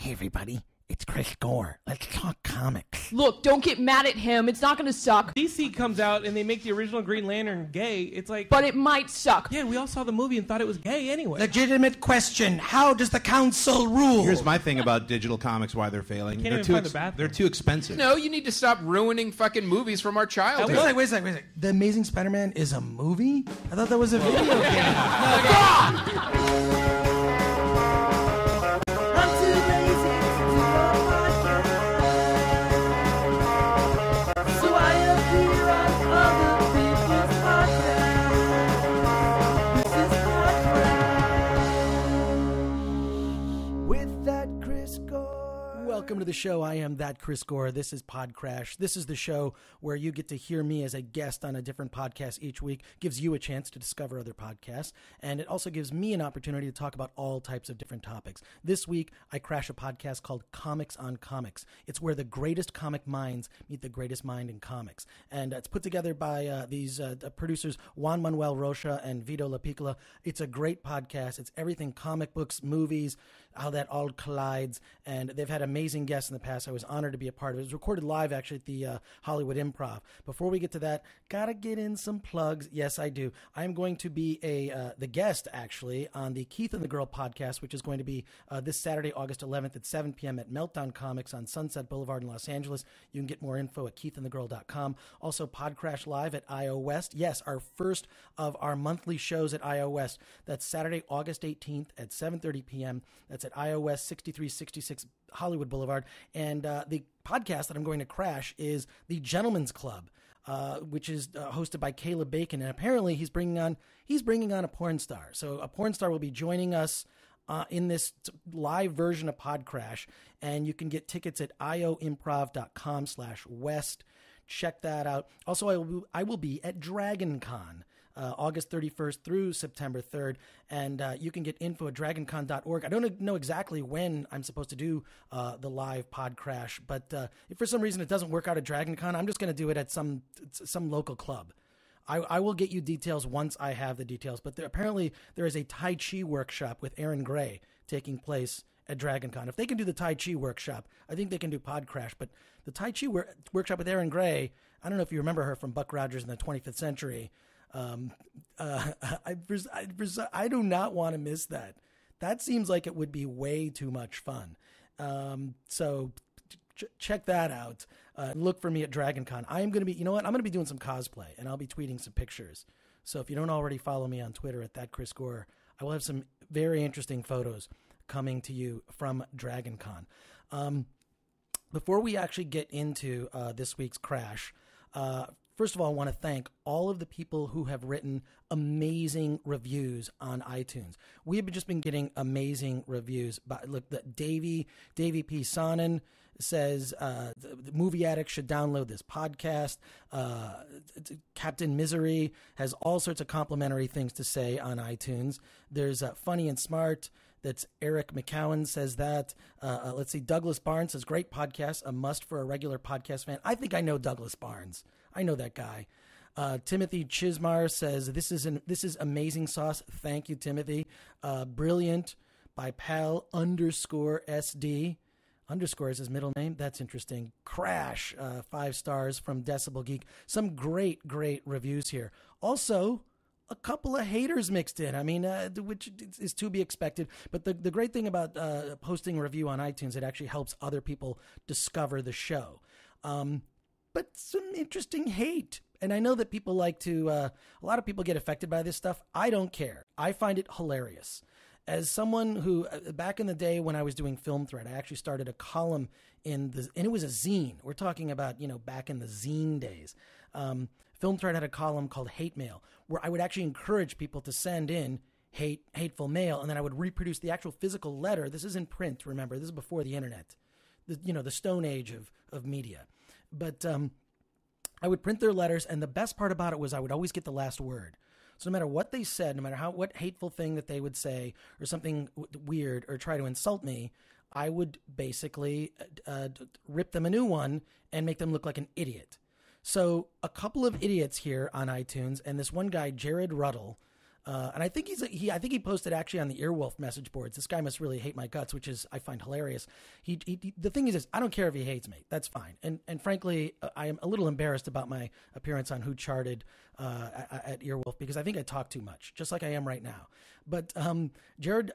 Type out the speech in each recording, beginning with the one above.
Hey, everybody. It's Chris Gore. Let's talk comics. Look, don't get mad at him. It's not going to suck. DC comes out and they make the original Green Lantern gay. It's like... But it might suck. Yeah, we all saw the movie and thought it was gay anyway. Legitimate question. How does the council rule? Here's my thing about digital comics, why they're failing. Can't even find the bathroom. They're too expensive. No, you need to stop ruining fucking movies from our childhood. Wait a second. The Amazing Spider-Man is a movie? I thought that was a video game. Welcome to the show. I am that Chris Gore. This is PodCRASH. This is the show where you get to hear me as a guest on a different podcast each week. Gives you a chance to discover other podcasts, and it also gives me an opportunity to talk about all types of different topics. This week, I crash a podcast called Comics on Comics. It's where the greatest comic minds meet the greatest mind in comics, and it's put together by these producers Juan Manuel Rocha and Vito LaPiccola. It's a great podcast. It's everything comic books, movies, how that all collides, and they've had amazing guests in the past. I was honored to be a part of it. It was recorded live, actually, at the Hollywood Improv. Before we get to that, gotta get in some plugs. Yes, I do. I'm going to be the guest, actually, on the Keith and the Girl podcast, which is going to be this Saturday, August 11th at 7 p.m. at Meltdown Comics on Sunset Boulevard in Los Angeles. You can get more info at keithandthegirl.com. Also, PodCRASH Live at IO West. Yes, our first of our monthly shows at IO West. That's Saturday, August 18th at 7:30 p.m. That's at IO West, 6366 Hollywood Boulevard. And the podcast that I'm going to crash is the Gentleman's Club, which is hosted by Caleb Bacon. And apparently he's bringing on a porn star. So a porn star will be joining us in this live version of PodCRASH. And you can get tickets at ioimprov.com/west. Check that out. Also, I will be at DragonCon. August 31st through September 3rd, and you can get info at dragoncon.org. I don't know exactly when I'm supposed to do the live PodCRASH, but if for some reason it doesn't work out at DragonCon, I'm just going to do it at some local club. I will get you details once I have the details, but apparently there is a Tai Chi workshop with Aaron Gray taking place at DragonCon. If they can do the Tai Chi workshop, I think they can do PodCRASH, but the Tai Chi workshop with Aaron Gray, I don't know if you remember her from Buck Rogers in the 25th Century. I do not want to miss that. That seems like it would be way too much fun. So check that out. Look for me at DragonCon. I'm going to be, I'm going to be doing some cosplay and I'll be tweeting some pictures. So if you don't already follow me on Twitter at that Chris Gore, I will have some very interesting photos coming to you from DragonCon. Before we actually get into this week's crash, first of all, I want to thank all of the people who have written amazing reviews on iTunes. We have just been getting amazing reviews. Look, Davey P. Sonnen says the movie addict should download this podcast. Captain Misery has all sorts of complimentary things to say on iTunes. There's Funny and Smart. That's Eric McCowan says that. Let's see. Douglas Barnes says, great podcast, a must for a regular podcast fan. I think I know Douglas Barnes. I know that guy. Timothy Chismar says, this is amazing sauce. Thank you, Timothy. Brilliant by pal _SD. Underscore is his middle name. That's interesting. Crash, 5 stars from Decibel Geek. Some great reviews here. Also, a couple of haters mixed in. I mean, which is to be expected. But the great thing about posting a review on iTunes, it actually helps other people discover the show. But some interesting hate. And I know that people like to, a lot of people get affected by this stuff. I don't care. I find it hilarious. As someone who, back in the day when I was doing Film Thread, I actually started a column and it was a zine. We're talking about, back in the zine days. Film Thread had a column called Hate Mail, where I would actually encourage people to send in hateful mail, and then I would reproduce the actual physical letter. This is in print, remember. This is before the internet, the Stone Age of media. But I would print their letters, and the best part about it was I would always get the last word. So no matter what they said, no matter what hateful thing that they would say or something weird or try to insult me, I would basically rip them a new one and make them look like an idiot. So a couple of idiots here on iTunes, and this one guy, Jared Ruddle, And I think I think he posted actually on the Earwolf message boards. This guy must really hate my guts, which is I find hilarious. The thing is this, I don't care if he hates me. That's fine. And frankly, I am a little embarrassed about my appearance on Who Charted at Earwolf because I think I talk too much, just like I am right now. But Jared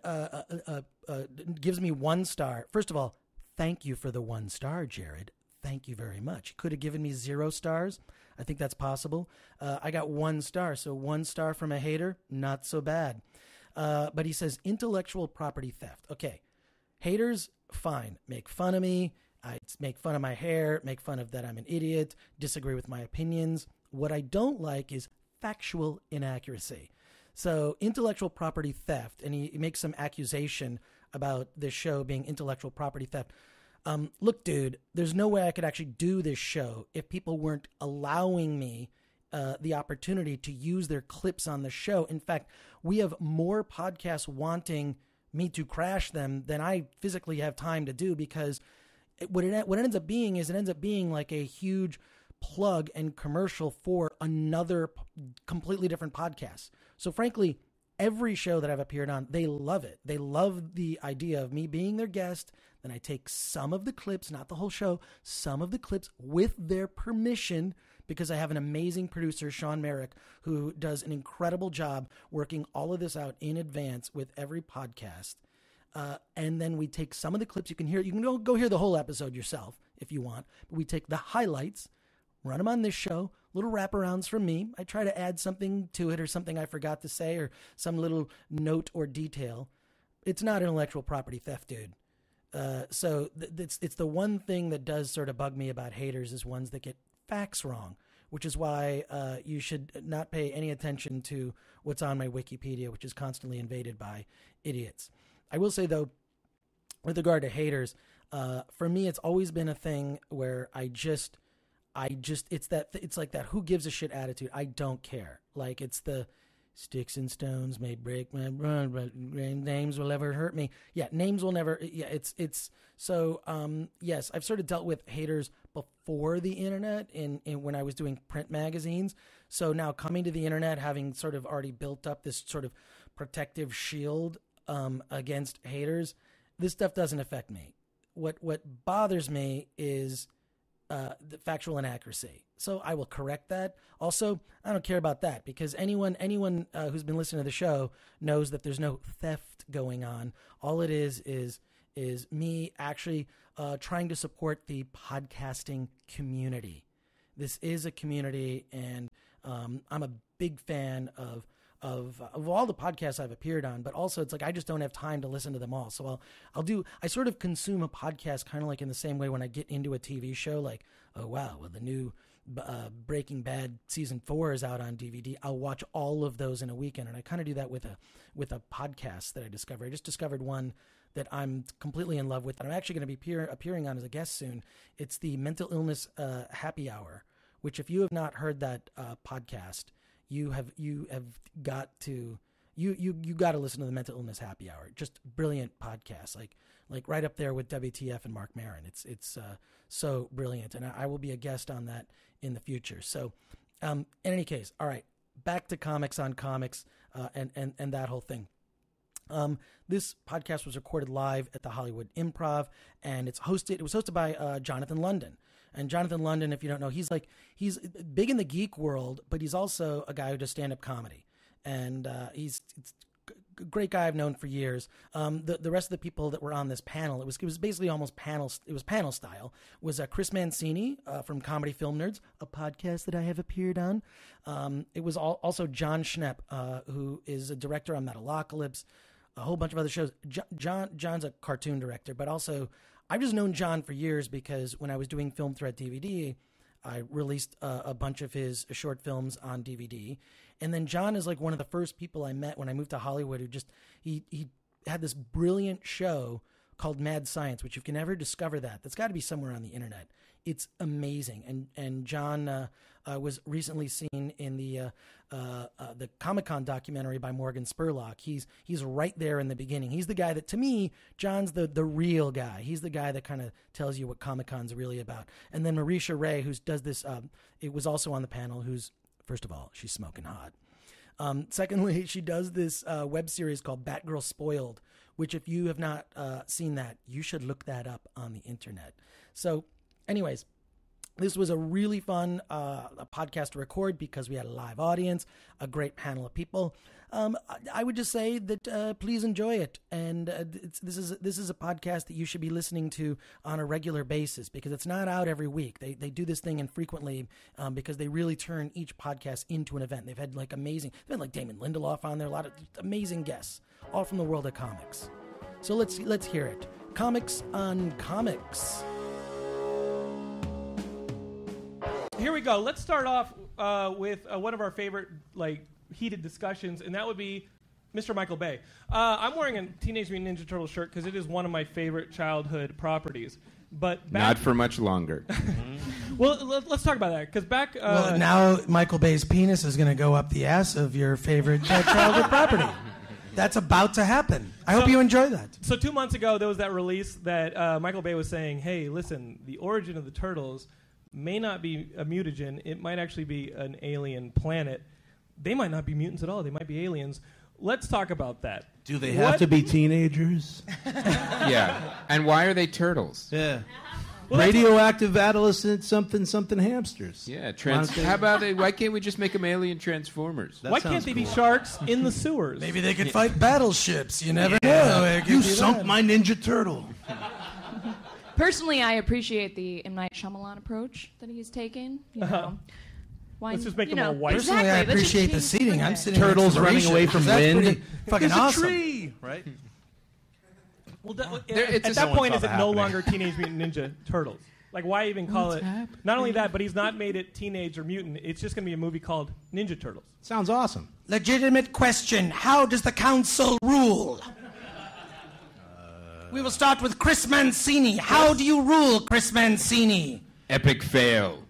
gives me 1 star. First of all, thank you for the 1 star, Jared. Thank you very much. He could have given me 0 stars. I think that's possible. I got 1 star, so 1 star from a hater, not so bad. But he says intellectual property theft. Okay, haters, fine. Make fun of me. Make fun of my hair. Make fun of that I'm an idiot. Disagree with my opinions. What I don't like is factual inaccuracy. So intellectual property theft, and he makes some accusation about this show being intellectual property theft. Look, dude, there's no way I could actually do this show if people weren't allowing me the opportunity to use their clips on the show. In fact, we have more podcasts wanting me to crash them than I physically have time to do because what it ends up being is it ends up being like a huge plug and commercial for another completely different podcast. So frankly, every show that I've appeared on, they love it. They love the idea of me being their guest. Then I take some of the clips, not the whole show, some of the clips with their permission because I have an amazing producer, Sean Merrick, who does an incredible job working all of this out in advance with every podcast. And then we take some of the clips. You can go hear the whole episode yourself if you want. But we take the highlights, run them on this show, little wraparounds from me. I try to add something to it or something I forgot to say or some little note or detail. It's not intellectual property theft, dude. So it's the one thing that does sort of bug me about haters is ones that get facts wrong, which is why you should not pay any attention to what's on my Wikipedia, which is constantly invaded by idiots. I will say, though, with regard to haters, for me, it's always been a thing where it's like that who gives a shit attitude. I don't care. Like it's the sticks and stones may break my run, but names will never hurt me. Yeah, names will never. Yeah, it's so. Yes, I've sort of dealt with haters before the internet in when I was doing print magazines. So now coming to the internet, having sort of already built up this sort of protective shield against haters, this stuff doesn't affect me. What bothers me is the factual inaccuracy. So I will correct that. Also, I don't care about that because anyone who's been listening to the show knows that there's no theft going on. All it is me actually trying to support the podcasting community. This is a community, and I'm a big fan of all the podcasts I've appeared on, but also it's like I just don't have time to listen to them all. So I sort of consume a podcast kind of like in the same way when I get into a TV show, like, oh wow, well the new Breaking Bad season 4 is out on DVD. I'll watch all of those in a weekend, and I kind of do that with a podcast that I discovered. I just discovered one that I'm completely in love with that I'm actually going to be appearing on as a guest soon. It's the Mental Illness Happy Hour, which if you have not heard that podcast, you have got to listen to the Mental Illness Happy Hour. Just brilliant podcast, like right up there with WTF and Mark Maron. It's so brilliant, and I will be a guest on that in the future. So, in any case, all right, back to comics on comics and that whole thing. This podcast was recorded live at the Hollywood Improv, and it was hosted by Jonathan London. And Jonathan London, if you don't know, he's big in the geek world, but he's also a guy who does stand-up comedy. And he's a great guy I've known for years. The rest of the people that were on this panel, it was basically almost panel. It was panel style. Was Chris Mancini from Comedy Film Nerds, a podcast that I have appeared on. It was also John Schnepp, who is a director on Metalocalypse, a whole bunch of other shows. John's a cartoon director, but also I've just known John for years because when I was doing Film Thread DVD, I released a bunch of his short films on DVD. And then John is like one of the first people I met when I moved to Hollywood who he had this brilliant show called Mad Science, which if you can ever discover that's got to be somewhere on the internet. It's amazing. And John was recently seen in the Comic-Con documentary by Morgan Spurlock. He's right there in the beginning. He's the guy that, to me, John's the real guy. He's the guy that kind of tells you what Comic-Con's really about. And then Marisha Ray, who does this, it was also on the panel, who's, first of all, she's smoking hot. Secondly, she does this web series called Batgirl Spoiled, which if you have not seen that, you should look that up on the internet. So anyways, this was a really fun podcast to record because we had a live audience, a great panel of people. I would just say that please enjoy it, and this is a podcast that you should be listening to on a regular basis because it's not out every week. They do this thing infrequently because they really turn each podcast into an event. They've had like Damon Lindelof on there, a lot of amazing guests, all from the world of comics. So let's hear it. Comics on Comics. Here we go. Let's start off with one of our favorite heated discussions, and that would be Mr. Michael Bay. I'm wearing a Teenage Mutant Ninja Turtle shirt because it is one of my favorite childhood properties. But not for much longer. Well, let's talk about that because back. Well, now Michael Bay's penis is going to go up the ass of your favorite childhood property. That's about to happen. I hope you enjoy that. So 2 months ago, there was that release that Michael Bay was saying, "Hey, listen, the origin of the turtles may not be a mutagen. It might actually be an alien planet. They might not be mutants at all. They might be aliens." Let's talk about that. Do they have to be teenagers? Yeah. And why are they turtles? Yeah. Well, radioactive adolescent something hamsters. Yeah. How about why can't we just make them alien transformers? Why can't they be sharks in the sewers? Maybe they could fight battleships. You never know. You sunk my Ninja Turtle. Personally, I appreciate the M. Night Shyamalan approach that he's taken. You know, Let's just make them all white. Personally, I appreciate the seating. I'm sitting turtles next to running Marisha. away from That's wind. pretty fucking awesome. A tree, right? Well, at that point, is it no longer Teenage Mutant Ninja Turtles? Like, why even call it? Not only that, but he's not made it teenage or mutant. It's just going to be a movie called Ninja Turtles. Sounds awesome. Legitimate question. How does the council rule? We will start with Chris Mancini. How do you rule, Chris Mancini? Epic fail.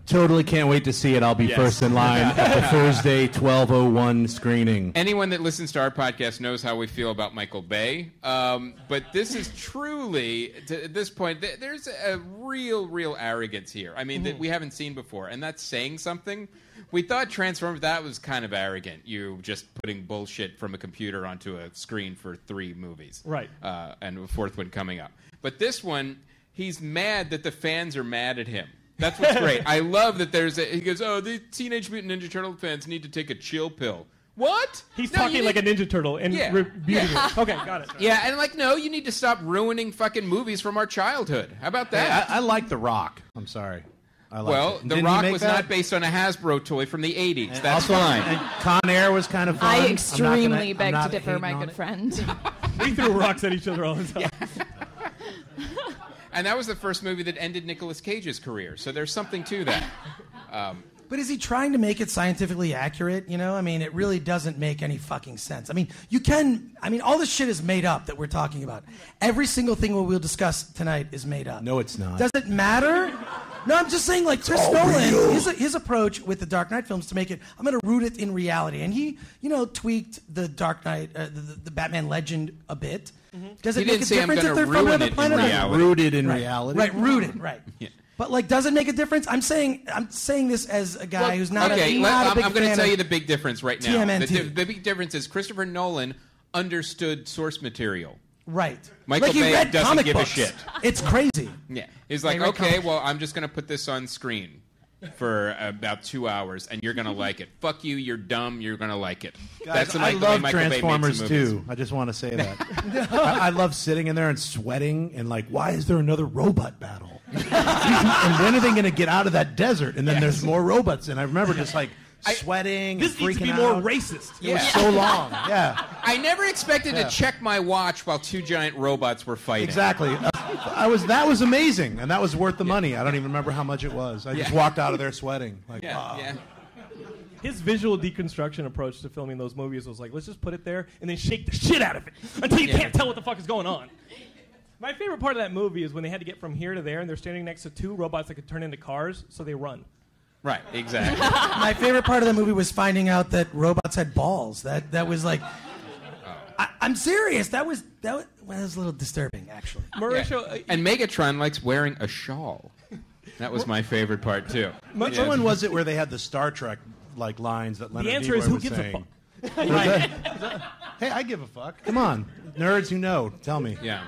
Totally can't wait to see it. I'll be first in line at the Thursday 12:01 screening. Anyone that listens to our podcast knows how we feel about Michael Bay. But this is truly, at this point, there's a real arrogance here. I mean, that we haven't seen before, and that's saying something. We thought Transformers, that was kind of arrogant. You just putting bullshit from a computer onto a screen for 3 movies. Right. And a 4th one coming up. But this one, he's mad that the fans are mad at him. That's what's great. I love that he goes, oh, the Teenage Mutant Ninja Turtle fans need to take a chill pill. What? He's talking like a Ninja Turtle and rebuting it. Okay, got it. Yeah, and no, you need to stop ruining fucking movies from our childhood. How about that? I like The Rock. I'm sorry. The Rock was not based on a Hasbro toy from the 80s. And that's also, fine. And Con Air was kind of fun. I extremely beg to differ, my good friend. We threw rocks at each other all the time. And that was the first movie that ended Nicolas Cage's career, so there's something to that. But is he trying to make it scientifically accurate? You know, I mean, it really doesn't make any fucking sense. I mean, all this shit is made up that we're talking about. Every single thing we'll discuss tonight is made up. No, it's not. Does it matter? No, I'm just saying, like, Chris Nolan, his approach with the Dark Knight films to make it, I'm going to root it in reality. And he, tweaked the Dark Knight, the Batman legend a bit. Mm-hmm. Does it make a difference if they're from another planet? Rooted in reality. Right, rooted, right. Yeah. But, does it make a difference? I'm saying this as a guy who's not a big I'm going to fan tell you the big difference right now. TMNT. The big difference is Christopher Nolan understood source material. Right. Michael Bay doesn't give a shit. It's crazy. Yeah. He's like, okay, well, I'm just going to put this on screen for about 2 hours, and you're going to like it. Fuck you, you're dumb, you're going to like it. Guys, I love Transformers, too. I just want to say that. I love sitting in there and sweating and why is there another robot battle? And when are they going to get out of that desert? And then there's more robots. And I remember just sweating and freaking out. This needs to be more racist. It was so long. Yeah. I never expected to check my watch while 2 giant robots were fighting. Exactly. That was amazing, and that was worth the money. I don't even remember how much it was. I just walked out of there sweating. His visual deconstruction approach to filming those movies was let's just put it there and then shake the shit out of it until you can't tell what the fuck is going on. My favorite part of that movie is when they had to get from here to there, and they're standing next to 2 robots that could turn into cars, so they run. Right, exactly. My favorite part of the movie was finding out that robots had balls. That was I'm serious. That was a little disturbing, actually. Marisha, and Megatron likes wearing a shawl. That was my favorite part too. Which one was it where they had the Star Trek like lines that Leonard The answer Nimoy is who was gives saying. a fuck? Right. Hey, I give a fuck. Come on, nerds who know, tell me. Yeah.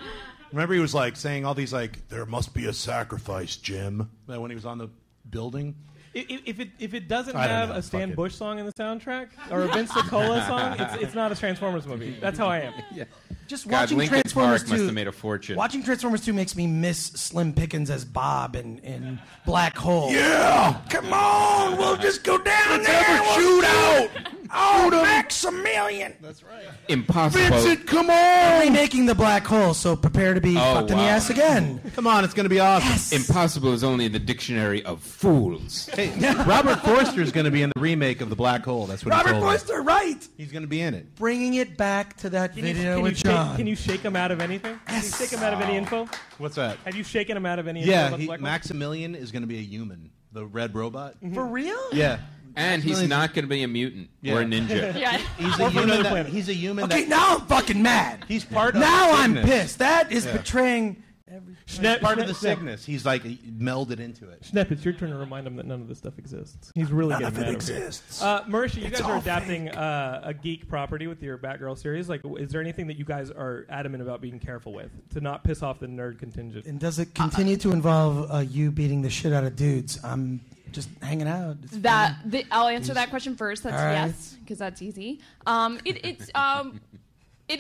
Remember, he was like saying all these like, "There must be a sacrifice, Jim." When he was on the building. If it doesn't I don't have know. a Stan Fuck it. Bush song in the soundtrack or a Vince Nicola song, it's not a Transformers movie. That's how I am. Yeah. Just God, watching Linkin Transformers Park must 2. have made a fortune. Watching Transformers 2 makes me miss Slim Pickens as Bob in Black Hole. Yeah, come on, we'll just go down there. Have a shootout. Oh, Maximilian. That's right. Impossible. Vincent, come on. Remaking the Black Hole, so prepare to be fucked in the wow. ass again. Come on, it's gonna be awesome. Yes. Impossible is only in the dictionary of fools. Hey, Robert Forster's going to be in the remake of The Black Hole. That's what Robert he told me. Forster, right? He's going to be in it. Bringing it back to that video Can with John. you shake him out of anything? Can you shake him out of any info? What's that? Have you shaken him out of any info Yeah, about the Black Hole? Maximilian is going to be a human, the red robot. For real? Yeah. And he's not going to be a mutant or a ninja. Yeah. He's Or a from human. another planet. He's a human. Okay, that, now I'm fucking mad. he's part of Now the I'm Cygnus. pissed. That is betraying everything. Schnepp, Part of the Schnepp, Cygnus. He's like melded into it. Schnepp, it's your turn to remind him that none of this stuff exists. He's really None getting of it mad over here. exists. Marisha, you It's guys are all adapting a geek property with your Batgirl series. Like, is there anything that you guys are adamant about being careful with to not piss off the nerd contingent? And does it continue to involve you beating the shit out of dudes? I'm just hanging out. It's fun. I'll answer that question first. That's All right. yes, because that's easy. It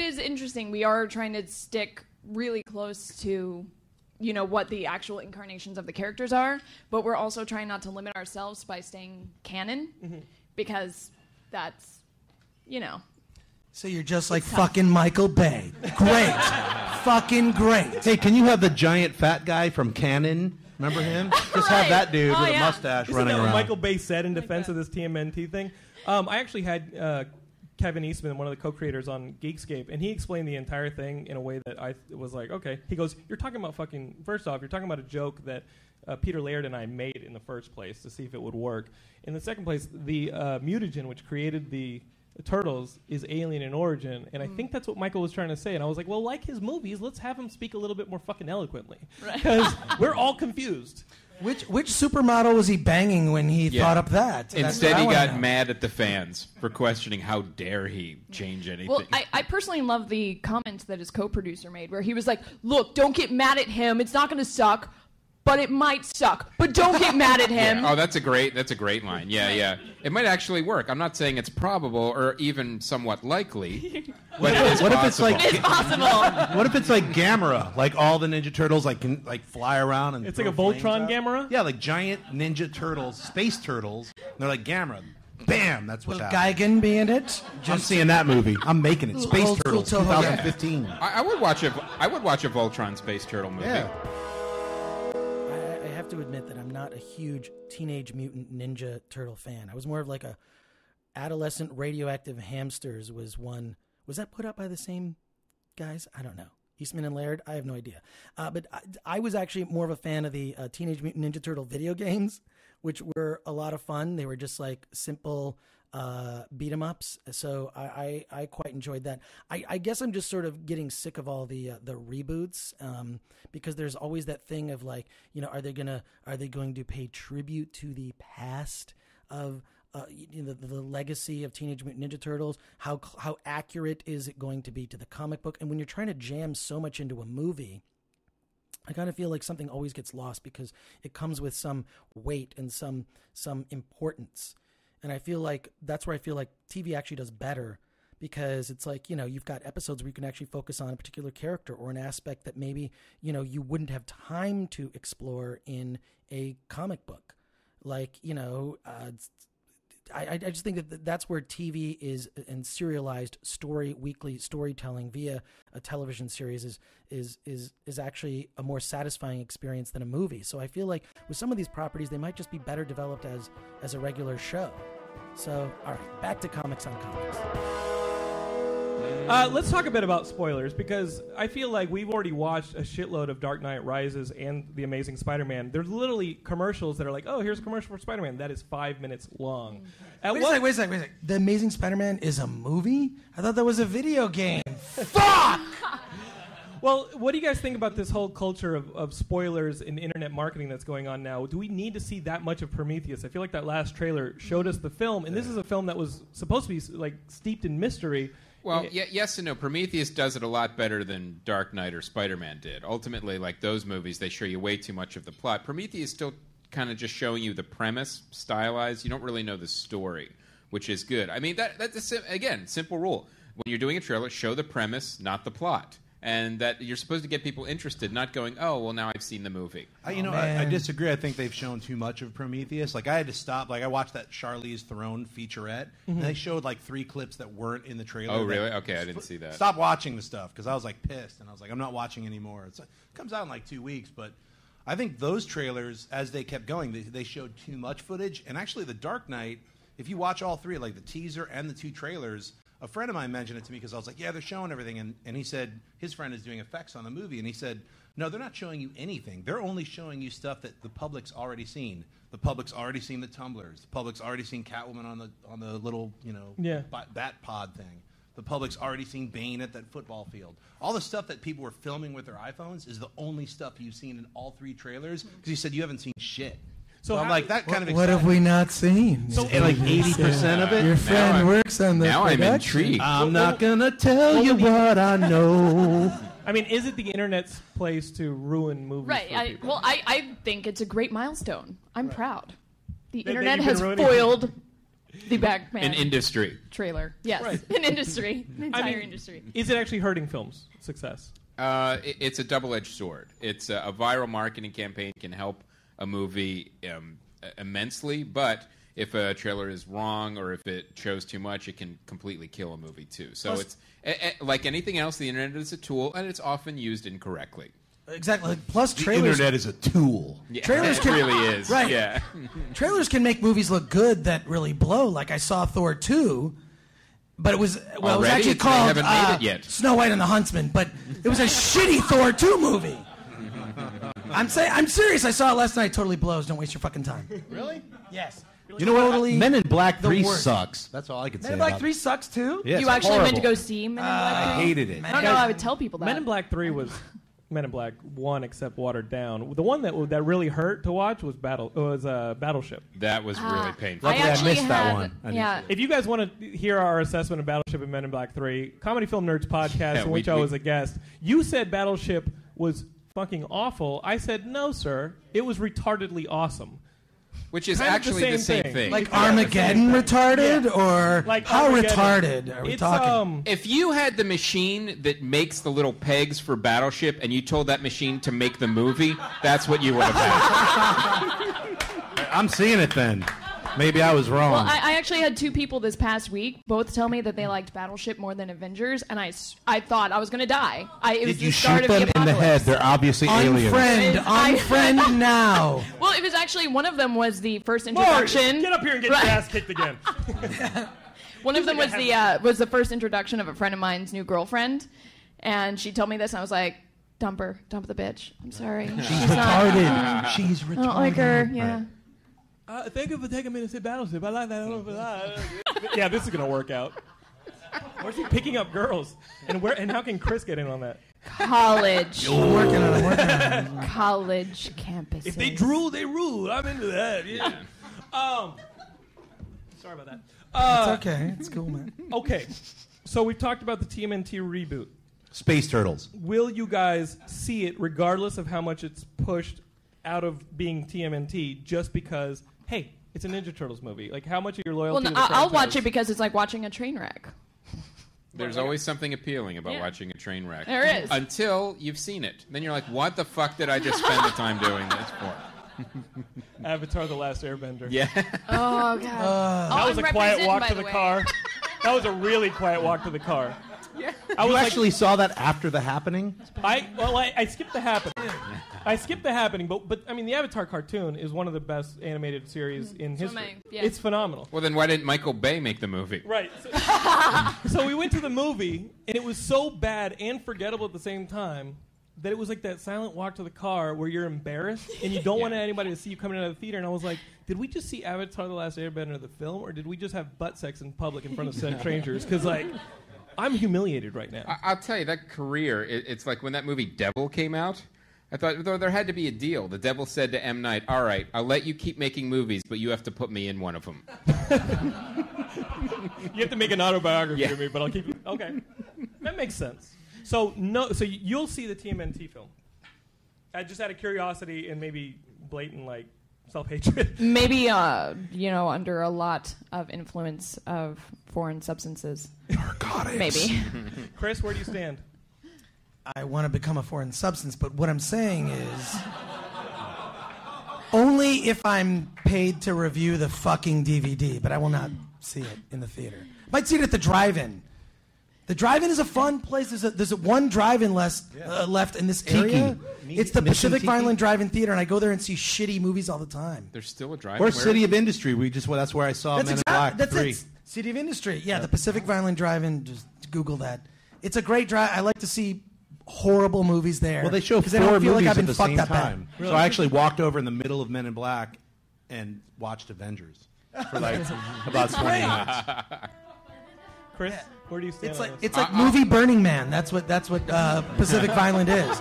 is interesting. We are trying to stick really close to, what the actual incarnations of the characters are, but we're also trying not to limit ourselves by staying canon, because that's, So you're just like fucking Michael Bay. Great. Fucking great. Hey, can you have the giant fat guy from Cannon? Remember him? Just have that dude with a mustache Isn't running that what around. Michael Bay said in defense of this TMNT thing? I actually had Kevin Eastman, one of the co-creators on Geekscape, and he explained the entire thing in a way that I was like, okay. He goes, you're talking about first off, you're talking about a joke that Peter Laird and I made in the first place to see if it would work. In the second place, the mutagen, which created the Turtles, is alien in origin, and I think that's what Michael was trying to say. And I was like, well, like his movies, let's have him speak a little bit more fucking eloquently, because we're all confused. Which supermodel was he banging when he thought up that? Instead, he got mad at the fans for questioning how dare he change anything. Well, I personally love the comment that his co-producer made, where he was like, look, don't get mad at him. It's not going to suck, but it might suck. But don't get mad at him. Yeah. Oh, that's a great line. Yeah. It might actually work. I'm not saying it's probable or even somewhat likely, but it is What if possible. it's like It's possible. What if it's like Gamera? Like all the Ninja Turtles can fly around and It's like a throw flames Voltron out? Gamera? Yeah, like giant Ninja Turtles, space turtles. And they're like Gamera. Bam! That's what's Will happening. Gigan be in it? I'm seeing that movie. I'm making it. Space Old school Turtles, Toho guy. 2015. I would watch a Voltron Space Turtle movie. Yeah. I have to admit that I'm not a huge Teenage Mutant Ninja Turtle fan. I was more of like a adolescent radioactive hamsters was one. Was that put out by the same guys? I don't know. Eastman and Laird? I have no idea. But I was actually more of a fan of the Teenage Mutant Ninja Turtle video games, which were a lot of fun. They were just like simple beat 'em ups. So I quite enjoyed that. I guess I'm just sort of getting sick of all the reboots because there's always that thing of like, are they going to pay tribute to the past of the legacy of Teenage Mutant Ninja Turtles? How accurate is it going to be to the comic book? And when you're trying to jam so much into a movie, I kind of feel like something always gets lost because it comes with some weight and some importance. And I feel like that's where I feel like TV actually does better, because it's like, you've got episodes where you can actually focus on a particular character or an aspect that maybe, you wouldn't have time to explore in a comic book. Like, I just think that that's where TV is, and serialized weekly storytelling via a television series is actually a more satisfying experience than a movie. So I feel like with some of these properties, they might just be better developed as a regular show. So, all right, back to Comics on Comics. Let's talk a bit about spoilers, because I feel like we've already watched a shitload of Dark Knight Rises and The Amazing Spider-Man. There's literally commercials that are like, oh, here's a commercial for Spider-Man. That is 5 minutes long. Wait a second. The Amazing Spider-Man is a movie? I thought that was a video game. Fuck! Well, what do you guys think about this whole culture of spoilers in internet marketing that's going on now? Do we need to see that much of Prometheus? I feel like that last trailer showed us the film, and this is a film that was supposed to be like steeped in mystery. Well, yes and no. Prometheus does it a lot better than Dark Knight or Spider-Man did. Ultimately, like those movies, they show you way too much of the plot. Prometheus still kind of just showing you the premise, stylized. You don't really know the story, which is good. I mean, that's, again, simple rule. When you're doing a trailer, show the premise, not the plot. And that you're supposed to get people interested, not going, oh, well, now I've seen the movie. I disagree. I think they've shown too much of Prometheus. Like, I had to stop. Like, I watched that Charlize Theron featurette, and they showed, like, 3 clips that weren't in the trailer. Oh, really? Okay, I didn't see that. Stop watching the stuff, because I was, like, pissed. And I was like, I'm not watching anymore. It comes out in, like, 2 weeks. But I think those trailers, as they kept going, they showed too much footage. And actually, The Dark Knight, if you watch all 3, like the teaser and the 2 trailers, a friend of mine mentioned it to me because I was like, yeah, they're showing everything. And he said his friend is doing effects on the movie. And he said, no, they're not showing you anything. They're only showing you stuff that the public's already seen. The public's already seen the tumblers. The public's already seen Catwoman on the little, bat pod thing. The public's already seen Bane at that football field. All the stuff that people were filming with their iPhones is the only stuff you've seen in all 3 trailers because he said you haven't seen shit. So I'm like, that kind of what have we not seen? So like 80% of it? Your friend works on the Now production. I'm intrigued. I'm not going to tell you what I know. I mean, is it the internet's place to ruin movies Right. for people? I think it's a great milestone. I'm proud. The That internet you've has been ruining- foiled the Batman An industry. trailer. Yes, Right. an industry, an entire industry. Is it actually hurting films' success? It's a double-edged sword. It's a viral marketing campaign can help a movie immensely, but if a trailer is wrong or if it shows too much, it can completely kill a movie too. So it's like anything else, the internet is a tool, and it's often used incorrectly. Exactly. Plus, The trailers. internet is a tool. Yeah, Trailers it can- really is. Right. Yeah. Trailers can make movies look good that really blow. Like I saw Thor 2, but it was it was Already? actually They called haven't made it yet. Snow White and the Huntsman, but it was a shitty Thor 2 movie. I'm serious. I saw it last night. Totally blows. Don't waste your fucking time. Really? Yes. You know what? Totally Men in Black the 3 worst. sucks. That's all I could say Men in Black about 3 sucks too? it. Yeah, You it's actually went to horrible. go see Men in Black 3? I hated it. I don't know. I would tell people that. Men in Black 3 was Men in Black 1, except watered down. The one that really hurt to watch was Battleship. That was really painful. Luckily, I actually missed that had- one. I Yeah. didn't If you guys want to hear our assessment of Battleship and Men in Black 3, Comedy Film Nerds podcast, Yeah, in which we- I was a guest, you said Battleship was fucking awful. I said, no, sir. It was retardedly awesome. Which is Kind of actually the same thing. Like Yeah, Armageddon retarded? Or Like how Armageddon. retarded are we It's, talking? If you had the machine that makes the little pegs for Battleship and you told that machine to make the movie, that's what you would have had. I'm seeing it then. Maybe I was wrong. Well, I actually had 2 people this past week both tell me that they liked Battleship more than Avengers, and I thought I was going to die. It was Did you the start shoot of the them in the head? apocalypse. They're obviously aliens. Unfriend. I- Unfriend now. Well, it was actually one of them was the first introduction. Get up here and get Right. your ass kicked again. One of them was the first introduction of a friend of mine's new girlfriend, and she told me this, and I was like, dump her, dump the bitch. I'm sorry. She's not. Retarded. She's retarded. I don't like her. Yeah. Thank you for taking me to see Battleship. I like that. Yeah, this is going to work out. Where's he picking up girls? And how can Chris get in on that? College. We're working on it. College campuses. If they drool, they rule. I'm into that. Yeah. Sorry about that. It's okay. It's cool, man. Okay. So we've talked about the TMNT reboot. Space Turtles. Will you guys see it regardless of how much it's pushed out of being TMNT just because, hey, it's a Ninja Turtles movie? Like, how much of your loyalty Well, to no, the I'll watch franchise- it because it's like watching a train wreck. There's always something appealing about Yeah. watching a train wreck. There is. Until you've seen it. Then you're like, what the fuck did I just spend the time doing this for? Avatar: The Last Airbender. Yeah. Oh, God. That was a quiet walk to the car. That was a really quiet walk to the car. Yeah. I You was actually saw that after the happening? I skipped the happening. I skipped the happening, but I mean, the Avatar cartoon is one of the best animated series in history. amazing, yeah. It's phenomenal. Well, then why didn't Michael Bay make the movie? Right. So we went to the movie, and it was so bad and forgettable at the same time that it was like that silent walk to the car where you're embarrassed and you don't want anybody to see you coming out of the theater. And I was like, did we just see Avatar: The Last Airbender the film, or did we just have butt sex in public in front of strangers? Because like, I'm humiliated right now. I'll tell you, that career, it's like when that movie Devil came out. I thought there had to be a deal. The devil said to M. Night, all right, I'll let you keep making movies, but you have to put me in one of them. You have to make an autobiography of me, but I'll keep you. Okay. That makes sense. So you'll see the TMNT film. Just out of curiosity and maybe blatant, like, self-hatred. Maybe, under a lot of influence of foreign substances. Narcotics. Maybe. Chris, where do you stand? I want to become a foreign substance, but what I'm saying is only if I'm paid to review the fucking DVD, but I will not see it in the theater. Might see it at the drive-in. The drive-in is a fun place. There's one drive-in left in this area. It's the Pacific Vineland Drive-In Theater, and I go there and see shitty movies all the time. There's still a drive-in. Or City of Industry. That's where I saw Men in Black 3. City of Industry. Yeah, the Pacific Vineland Drive-In. Just Google that. It's a great drive. I like to see horrible movies there. Well, they show 4 movies at the same time. Really? So I actually walked over in the middle of Men in Black and watched Avengers for like about 20 minutes. Chris, where do you stand? It's like movie Burning Man. That's what Pacific Vineland is.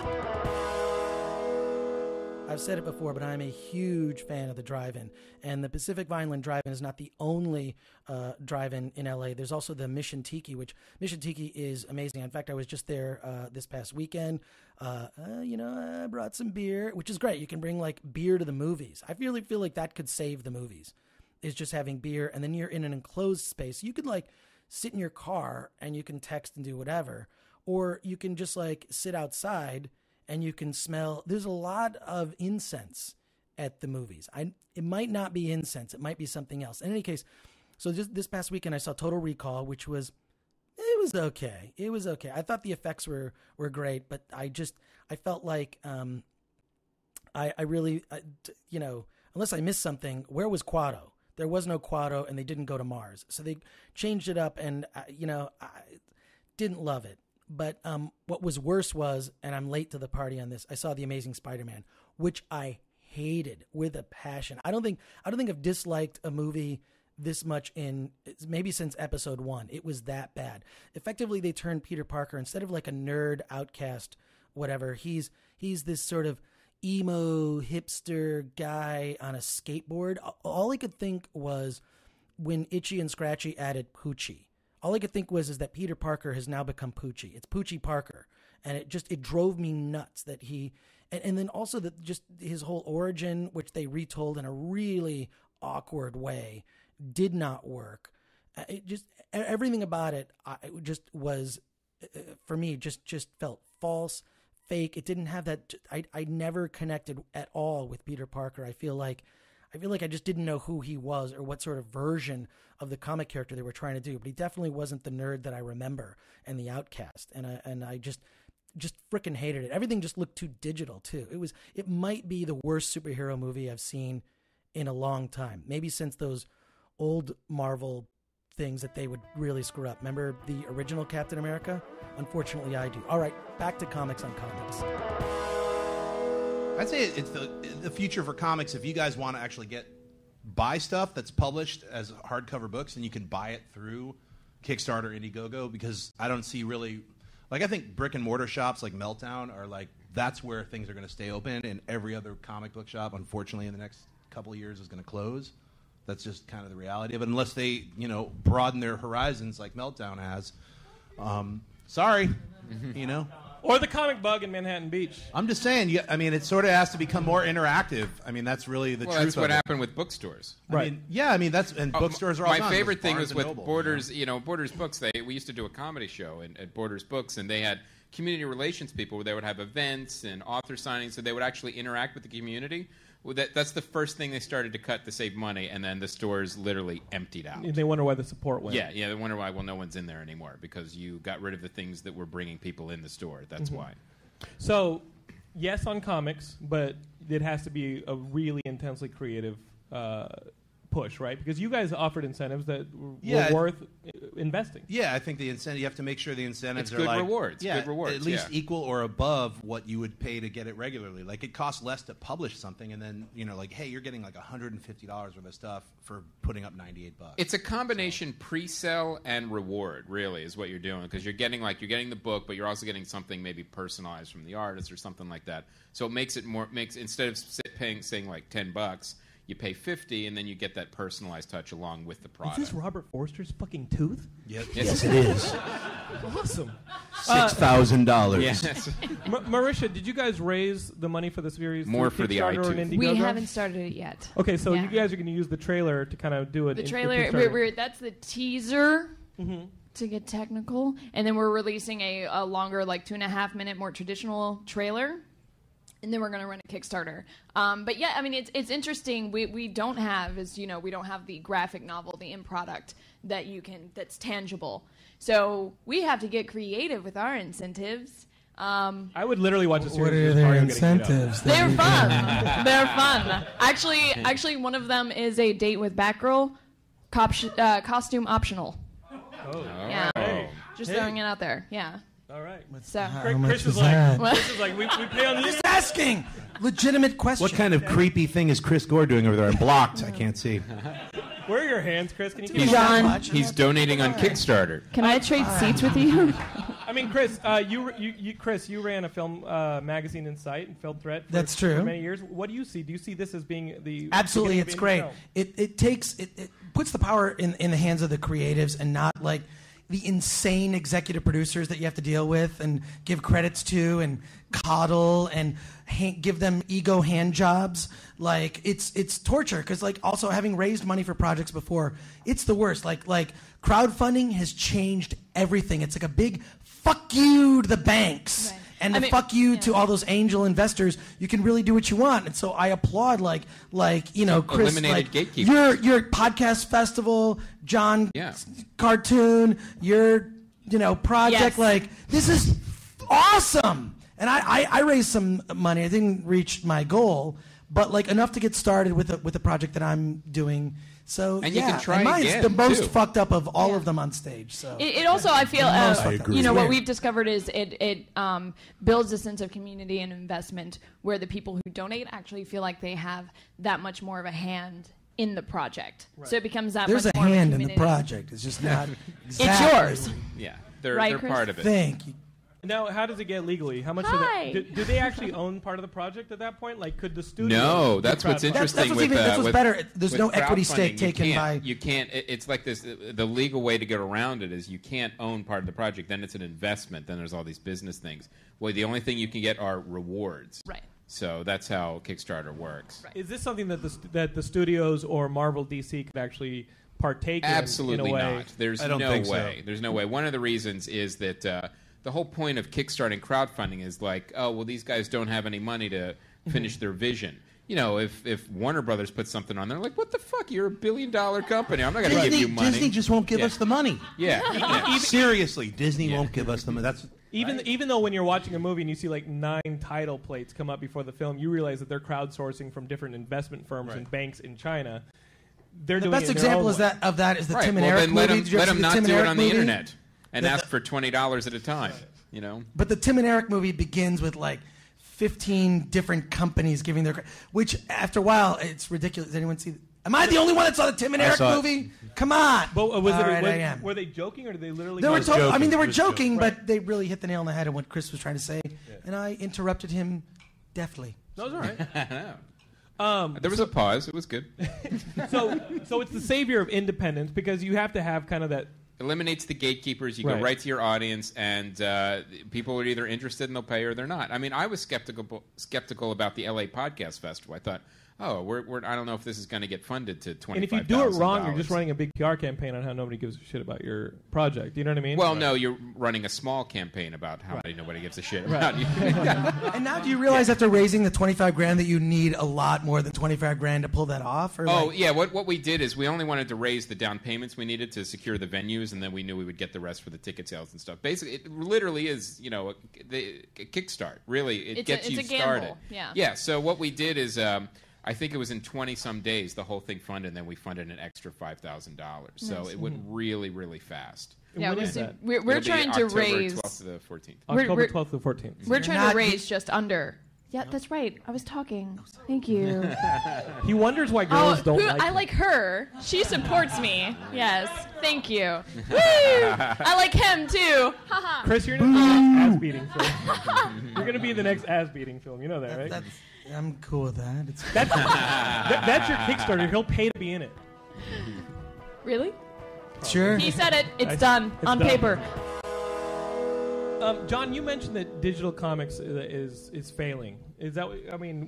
I've said it before, but I'm a huge fan of the drive-in. And the Pacific Vineland Drive-In is not the only drive-in in LA. There's also the Mission Tiki, which Mission Tiki is amazing. In fact, I was just there this past weekend. I brought some beer, which is great. You can bring like beer to the movies. I really feel like that could save the movies, is just having beer. And then you're in an enclosed space. You could like sit in your car and you can text and do whatever. Or you can just like sit outside and you can smell. There's a lot of incense at the movies. It might not be incense. It might be something else. In any case, so this past weekend I saw Total Recall, which was okay. It was okay. I thought the effects were great, but I felt like I really unless I missed something, where was Quado? There was no Quado, and they didn't go to Mars. So they changed it up, and I didn't love it. But what was worse was, and I'm late to the party on this, I saw The Amazing Spider-Man, which I hated with a passion. I don't think I've disliked a movie this much in maybe since episode 1. It was that bad. Effectively, they turned Peter Parker, instead of like a nerd outcast, whatever, he's this sort of emo hipster guy on a skateboard. All I could think was when Itchy and Scratchy added Poochie. All I could think is that Peter Parker has now become Poochie. It's Poochie Parker. And it drove me nuts that he, and then also that just his whole origin, which they retold in a really awkward way, did not work. It just, everything about it, just was, for me, just felt false, fake. It didn't have that, I never connected at all with Peter Parker. I feel like I just didn't know who he was or what sort of version of the comic character they were trying to do. But he definitely wasn't the nerd that I remember and the outcast. And I just freaking hated it. Everything just looked too digital too. It might be the worst superhero movie I've seen in a long time. Maybe since those old Marvel things that they would really screw up. Remember the original Captain America? Unfortunately, I do. All right, back to comics on comics. I'd say it's the future for comics. If you guys want to actually buy stuff that's published as hardcover books, and you can buy it through Kickstarter, Indiegogo, because I don't see really, like, I think brick and mortar shops like Meltdown are like, that's where things are going to stay open, and every other comic book shop, unfortunately, in the next couple of years is going to close. That's just kind of the reality of it, unless they, broaden their horizons like Meltdown has. Sorry, Or the Comic Bug in Manhattan Beach. I'm just saying, it sort of has to become more interactive. That's really the truth. That's what of happened with bookstores. Right. Bookstores are all my gone. favorite thing was with Noble, Borders. Borders Books. We used to do a comedy show at Borders Books, and they had community relations people where they would have events and author signings, so they would actually interact with the community. Well, that's the first thing they started to cut to save money, and then the stores literally emptied out. And they wonder why the support went. Yeah, they wonder why. Well, no one's in there anymore because you got rid of the things that were bringing people in the store. That's why. So, yes on comics, but it has to be a really intensely creative push, right? Because you guys offered incentives that were worth investing. Yeah, I think the incentive. You have to make sure the incentives It's are good rewards. Yeah, good rewards. At least equal or above what you would pay to get it regularly. Like it costs less to publish something, and then like, hey, you're getting like $150 worth of stuff for putting up $98. It's a combination pre-sell and reward, really, is what you're doing, because you're getting the book, but you're also getting something maybe personalized from the artist or something like that. So it makes it instead of saying like $10, you pay $50, and then you get that personalized touch along with the product. Is this Robert Forster's fucking tooth? Yes, it is. Awesome. $6,000. Yes. Marisha, did you guys raise the money for the series? More for the Kickstarter or iTunes. Indiegogo? We haven't started it yet. Okay, so you guys are going to use the trailer to kind of do it. The trailer, that's the teaser. To get technical, and then we're releasing a longer, like 2.5 minute, more traditional trailer, and then we're going to run a Kickstarter. But yeah, I mean, it's interesting. We don't have, we don't have the graphic novel, the end product that's tangible. So we have to get creative with our incentives. I would literally watch a series. What are their incentives? They're fun. They're fun. Actually, one of them is a date with Batgirl, costume optional. Oh, yeah. Right. Just throwing it out there. Yeah. All right. So Chris is like, we pay on the. Just asking legitimate question. What kind of creepy thing is Chris Gore doing over there? I'm blocked. I can't see. Where are your hands, Chris? Can you give me John. He's donating on Kickstarter. Can I trade seats with you? I mean, Chris, you ran a film magazine in Sight and Film Threat. That's true. For many years. What do you see? Do you see this as being the absolutely? It's great. Film? It puts the power in the hands of the creatives and not like the insane executive producers that you have to deal with and give credits to and coddle and give them ego hand jobs. Like it's torture because like also having raised money for projects before, it's the worst. Like crowdfunding has changed everything. It's like a big fuck you to the banks. Right. And fuck you to all those angel investors. You can really do what you want, and so I applaud, Chris, eliminated gatekeepers. your podcast festival, John cartoon, your project. Yes. Like this is awesome, and I raised some money. I didn't reach my goal, but like enough to get started with the project that I'm doing. So and you can try mine's again, the most too. fucked up of all of them on stage. So it also, I feel, agree. What we've discovered is it builds a sense of community and investment where the people who donate actually feel like they have that much more of a hand in the project. Right. So it becomes that There's much a more hand of a in the project. It's just not exactly. It's yours. Yeah, they're Right, part of it. Thank you. Now, how does it get legally? How much do they actually own part of the project at that point? Like, could the studio? No, that's what's interesting. That's what's better. There's with no equity stake crowdfunding, taken by. You can't. It's like this. The legal way to get around it is you can't own part of the project. Then it's an investment. Then there's all these business things. Well, the only thing you can get are rewards. Right. So that's how Kickstarter works. Right. Is this something that the studios or Marvel DC could actually partake in? Absolutely in a way? not. There's I don't no think way. so. There's no way. One of the reasons is that the whole point of kickstarting crowdfunding is like, oh, well, these guys don't have any money to finish their vision. If Warner Brothers puts something on there, like, what the fuck? You're $1 billion company. I'm not going to give you money. Disney just won't give us the money. Yeah. Seriously, Disney won't give us the money. That's even though when you're watching a movie and you see like 9 title plates come up before the film, you realize that they're crowdsourcing from different investment firms and banks in China. They're The doing best it in their example own way. of that is the Right. Tim and Well, Eric then movie. let them not do it on the movie? internet and ask for $20 at a time. But the Tim and Eric movie begins with like 15 different companies giving their, which after a while it's ridiculous. Does anyone see? Am I the only one that saw the Tim and Eric movie? Come on. But I am. were they joking or did they literally? They were joking. they were Just joking, joking. but they really hit the nail on the head of what Chris was trying to say, and I interrupted him deftly. No, it's all right. There was a pause. It was good. So it's the savior of independence because you have to have kind of that. Eliminates the gatekeepers. You go right to your audience, and people are either interested and they'll pay or they're not. I mean, I was skeptical about the LA Podcast Festival. I thought, I don't know if this is going to get funded to $25,000. And if you do it wrong, you're just running a big PR campaign on how nobody gives a shit about your project. You know what I mean? Well, no, you're running a small campaign about how nobody gives a shit about you. And now, do you realize after raising the $25,000 that you need a lot more than $25,000 to pull that off? Or What we did is we only wanted to raise the down payments we needed to secure the venues, and then we knew we would get the rest for the ticket sales and stuff. Basically, it literally is a kickstart. Really, it gets you a started. gamble. Yeah. Yeah. So what we did is. I think it was in 20-some days the whole thing funded, and then we funded an extra $5,000. So it went really, really fast. Yeah, When is that? we're trying to raise October 12th to the 14th. October 12th to the 14th. We're trying to raise just under. Yeah, that's right. I was talking. Thank you. He wonders why girls don't like I him. like her. She supports me. Yes. Thank you. Woo! I like him too. Haha. Chris, you're in the next ass-beating film. You're going to be in the next ass-beating film. You know that, right? I'm cool with that. That's your Kickstarter. He'll pay to be in it. Really? Sure. He said it. It's done on done. paper. John, you mentioned that digital comics is failing. Is that?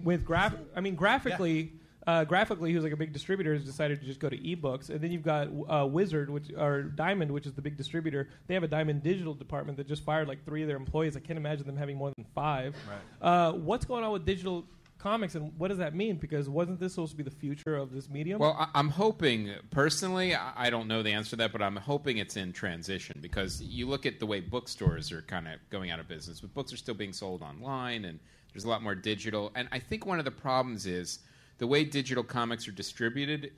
With graphically, who's like a big distributor, has decided to just go to ebooks, and then you've got Wizard, or Diamond, which is the big distributor. They have a Diamond digital department that just fired like 3 of their employees. I can't imagine them having more than 5. Right. What's going on with digital comics, and what does that mean? Because wasn't this supposed to be the future of this medium? Well, I'm hoping, personally, I don't know the answer to that, but I'm hoping it's in transition, because you look at the way bookstores are kind of going out of business, but books are still being sold online, and there's a lot more digital. And I think one of the problems is the way digital comics are distributed.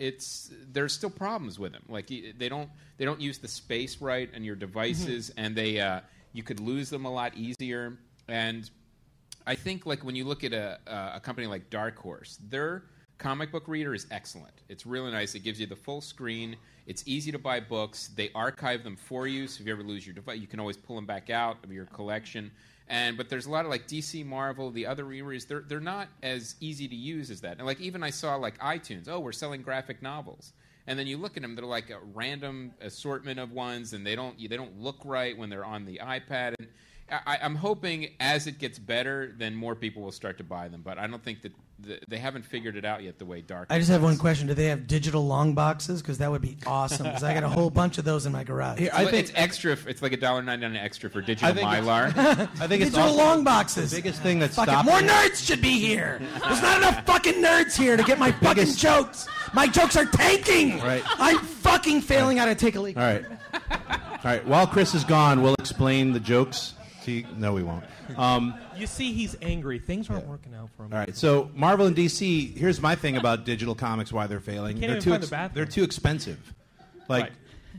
There's still problems with them. Like they don't use the space right on your devices, and you could lose them a lot easier. And I think, like, when you look at a company like Dark Horse, their comic book reader is excellent. It's really nice. It gives you the full screen. It's easy to buy books. They archive them for you, so if you ever lose your device, you can always pull them back out of your collection. But there's a lot of, like, DC, Marvel, the other readers, they're not as easy to use as that. And, like, even I saw, like, iTunes, we're selling graphic novels. And then you look at them, they're like a random assortment of ones, and they don't look right when they're on the iPad. And I'm hoping as it gets better, then more people will start to buy them. But I don't think that they haven't figured it out yet the way Dark. I just have one question. Do they have digital long boxes? Because that would be awesome. Because I got a whole bunch of those in my garage. Here, I think it's extra. It's like $1.99 extra for digital Mylar. I think it's digital also long boxes. The biggest thing that's fucking stopping more nerds should be here. There's not enough fucking nerds here to get my fucking jokes. My jokes are tanking. Right. I'm fucking failing out of Take a Leak. All right. While Chris is gone, we'll explain the jokes. No, we won't. You see, he's angry. Things aren't working out for him. All right. So Marvel and DC. Here's my thing about digital comics. Why they're failing? Can't even find the bathroom. They're too expensive. Like. Right.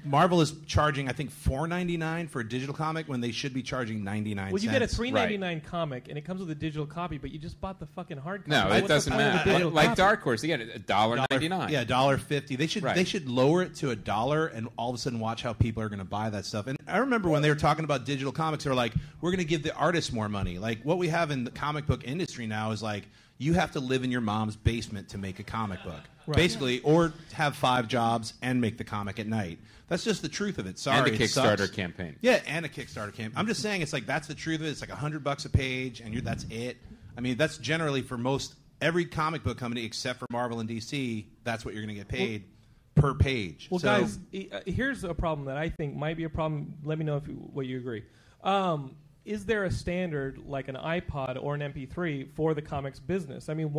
Marvel is charging, I think, $4.99 for a digital comic when they should be charging 99 cents. Well, you get a $3.99 comic, and it comes with a digital copy, but you just bought the fucking hard copy. No, it doesn't matter. Like Dark Horse, again, $1.99. Yeah, $1.50. They should lower it to $1, and all of a sudden watch how people are going to buy that stuff. And I remember when they were talking about digital comics, they were like, "We're going to give the artists more money." Like what we have in the comic book industry now is like you have to live in your mom's basement to make a comic book, basically, or have 5 jobs and make the comic at night. That's just the truth of it. Sorry, and a Kickstarter campaign. Yeah, and a Kickstarter campaign. I'm just saying, it's like that's the truth of it. It's like $100 a page, and that's it. I mean, that's generally for every comic book company except for Marvel and DC. That's what you're going to get paid per page. Well, guys, here's a problem that I think might be a problem. Let me know what you agree. Is there a standard like an iPod or an MP3 for the comics business? I mean,